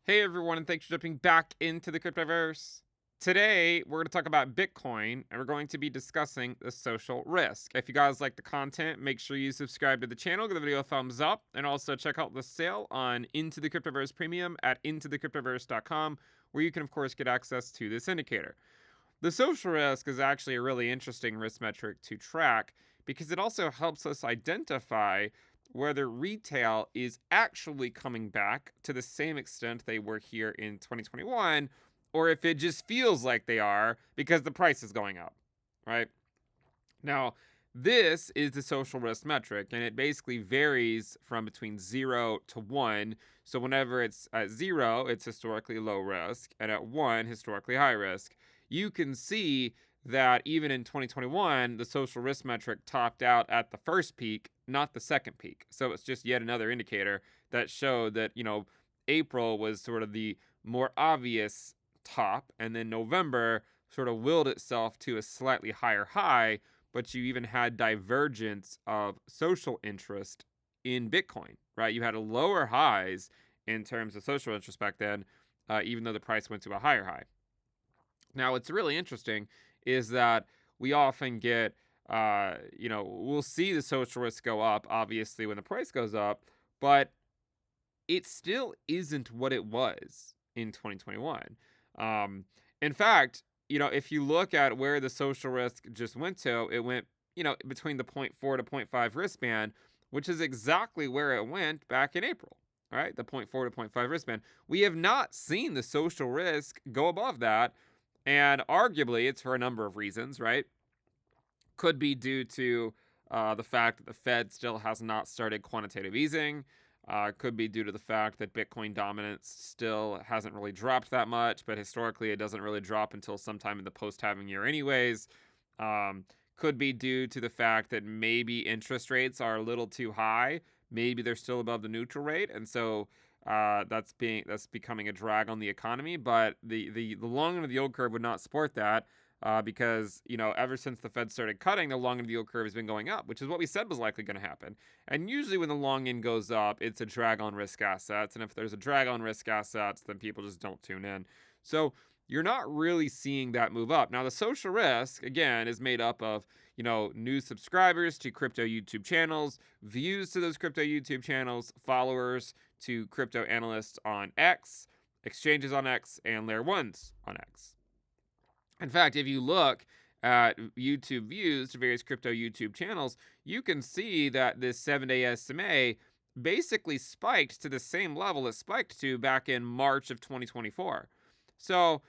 Hey everyone, and thanks for jumping back into the Cryptoverse. Today, we're going to talk about Bitcoin, and we're going to be discussing the social risk. If you guys like the content, make sure you subscribe to the channel, give the video a thumbs up, and also check out the sale on Into the Cryptoverse Premium at intothecryptoverse.com, where you can, of course, get access to this indicator. The social risk is actually a really interesting risk metric to track because it also helps us identify whether retail is actually coming back to the same extent they were here in 2021, or if it just feels like they are because the price is going up, right? Now, this is the social risk metric, and it basically varies from between 0 to 1. So, whenever it's at 0, it's historically low risk, and at 1, historically high risk. You can see that even in 2021, the social risk metric topped out at the first peak, not the second peak. So, it's just yet another indicator that showed that, April was sort of the more obvious top, and then November sort of willed itself to a slightly higher high, but you even had divergence of social interest in Bitcoin, right? You had a lower highs in terms of social interest back then, even though the price went to a higher high. Now, what's really interesting is that we often get, we'll see the social risk go up, obviously, when the price goes up, but it still isn't what it was in 2021. Um, in fact, if you look at where the social risk just went to, it went, between the point 0.4 to point 0.5 wristband, which is exactly where it went back in April, right? The point 0.4 to point 0.5 wristband. We have not seen the social risk go above that. And arguably, it's for a number of reasons, right? Could be due to the fact that the Fed still has not started quantitative easing. Could be due to the fact that Bitcoin dominance still hasn't really dropped that much, but historically it doesn't really drop until sometime in the post-halving year, anyways. Could be due to the fact that maybe interest rates are a little too high. Maybe they're still above the neutral rate, and so that's becoming a drag on the economy. But the long end of the yield curve would not support that because ever since the Fed started cutting, the long end of the yield curve has been going up, which is what we said was likely going to happen. And usually, when the long end goes up, it's a drag on risk assets, and if there's a drag on risk assets, then people just don't tune in. So you're not really seeing that move up. Now, the social risk again is made up of new subscribers to crypto YouTube channels, views to those crypto YouTube channels, followers to crypto analysts on X, exchanges on X, and layer ones on X. In fact, if you look at YouTube views to various crypto YouTube channels, you can see that this 7-day SMA basically spiked to the same level it spiked to back in March of 2024. So,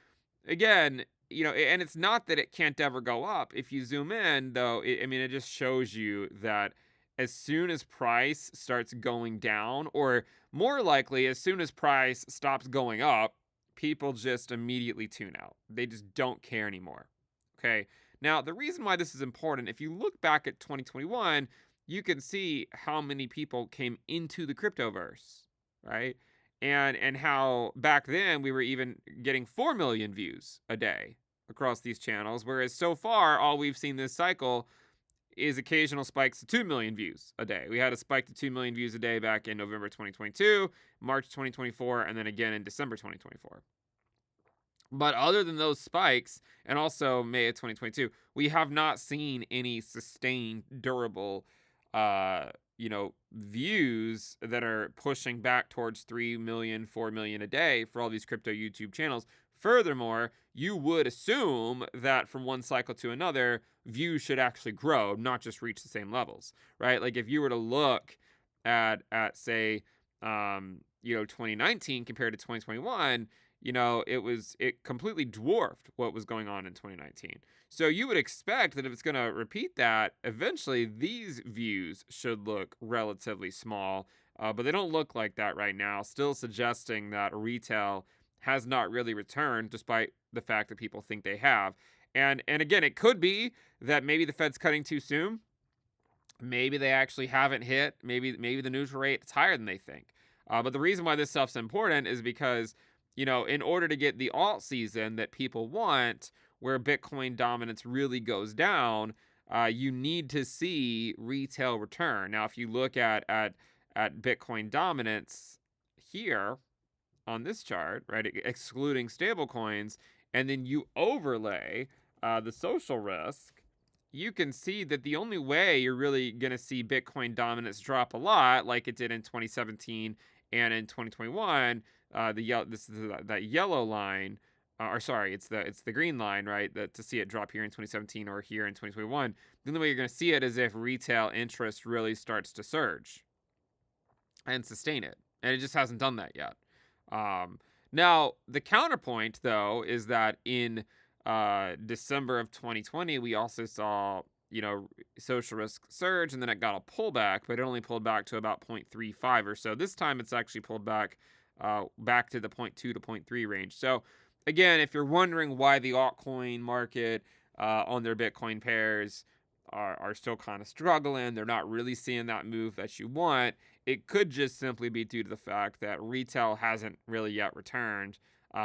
again, and it's not that it can't ever go up. If you zoom in, though, it just shows you that as soon as price starts going down, or more likely, as soon as price stops going up, people just immediately tune out. They just don't care anymore. Okay. Now, the reason why this is important, if you look back at 2021, you can see how many people came into the cryptoverse, right? And how back then we were even getting 4 million views a day across these channels, whereas so far all we've seen this cycle is occasional spikes to 2 million views a day. We had a spike to 2 million views a day back in November 2022, March 2024, and then again in December 2024. But other than those spikes, and also May of 2022, we have not seen any sustained, durable, views that are pushing back towards 3 million, 4 million a day for all these crypto YouTube channels. Furthermore, you would assume that from one cycle to another, views should actually grow, not just reach the same levels, right? Like if you were to look say, 2019 compared to 2021, it completely dwarfed what was going on in 2019. So you would expect that if it's going to repeat that, eventually these views should look relatively small, but they don't look like that right now, still suggesting that retail has not really returned despite the fact that people think they have. And again, it could be that maybe the Fed's cutting too soon. Maybe they actually haven't hit. Maybe the neutral rate is higher than they think. But the reason why this stuff's important is because, in order to get the alt season that people want, where Bitcoin dominance really goes down, you need to see retail return. Now, if you look at Bitcoin dominance here, on this chart, right, excluding stable coins, and then you overlay the social risk, you can see that the only way you're really going to see Bitcoin dominance drop a lot, like it did in 2017 and in 2021, this is that yellow line, or sorry, it's the green line, right? To see it drop here in 2017 or here in 2021, the only way you're going to see it is if retail interest really starts to surge and sustain it, and it just hasn't done that yet. Um, Now, the counterpoint, though, is that in December of 2020, we also saw, social risk surge, and then it got a pullback, but it only pulled back to about 0.35 or so. This time, it's actually pulled back back to the 0.2 to 0.3 range. So, again, if you're wondering why the altcoin market on their Bitcoin pairs are still kind of struggling, they're not really seeing that move that you want, it could just simply be due to the fact that retail hasn't really yet returned,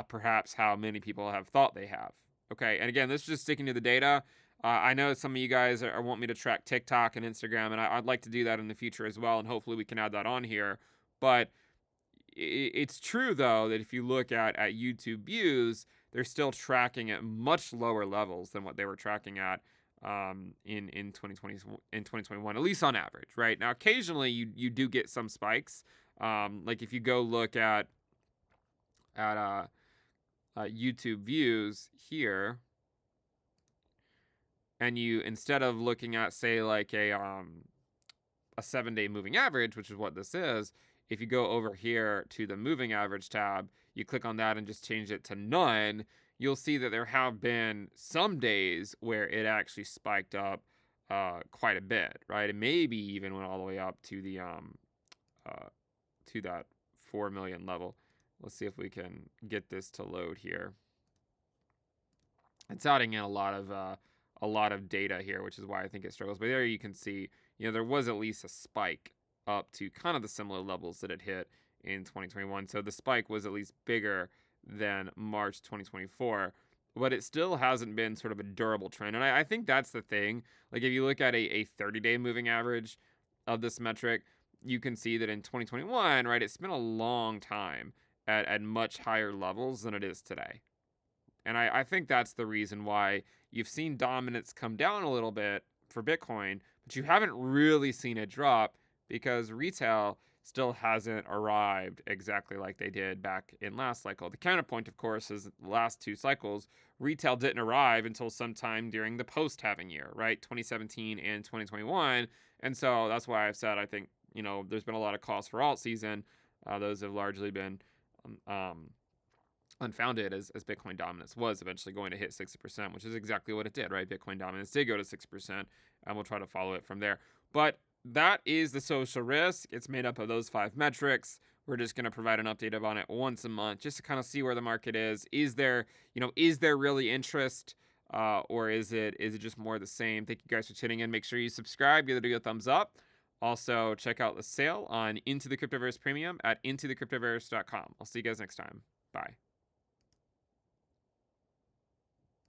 perhaps how many people have thought they have. Okay, and again, this is just sticking to the data. I know some of you guys want me to track TikTok and Instagram, and I'd like to do that in the future as well, and hopefully we can add that on here. But it's true, though, that if you look at YouTube views, they're still tracking at much lower levels than what they were tracking at in 2021, at least on average, right? Now, occasionally you do get some spikes. Like if you go look at YouTube views here, and you, instead of looking at, say, like a 7-day moving average, which is what this is, if you go over here to the moving average tab, you click on that and just change it to none, you'll see that there have been some days where it actually spiked up quite a bit, right? And maybe even went all the way up to the to that 4 million level. Let's see if we can get this to load here. It's adding in a lot of data here, which is why I think it struggles. But there you can see, there was at least a spike up to kind of the similar levels that it hit in 2021. So the spike was at least bigger than March 2024, but it still hasn't been sort of a durable trend. And I think that's the thing. Like if you look at a 30-day moving average of this metric, you can see that in 2021, right, it spent a long time at much higher levels than it is today. And I think that's the reason why you've seen dominance come down a little bit for Bitcoin, but you haven't really seen it drop because retail still hasn't arrived exactly like they did back in last cycle. The counterpoint, of course, is the last two cycles, retail didn't arrive until sometime during the post-halving year, right? 2017 and 2021. And so that's why I've said I think, there's been a lot of calls for alt season. Those have largely been unfounded as Bitcoin dominance was eventually going to hit 60%, which is exactly what it did, right? Bitcoin dominance did go to 6%, and we'll try to follow it from there. But that is the social risk. It's made up of those 5 metrics. We're just going to provide an update on it once a month just to kind of see where the market is. Is there really interest, or is it just more of the same? Thank you guys for tuning in. Make sure you subscribe, give the video a thumbs up. Also, check out the sale on Into the Cryptoverse Premium at intothecryptoverse.com. I'll see you guys next time. Bye.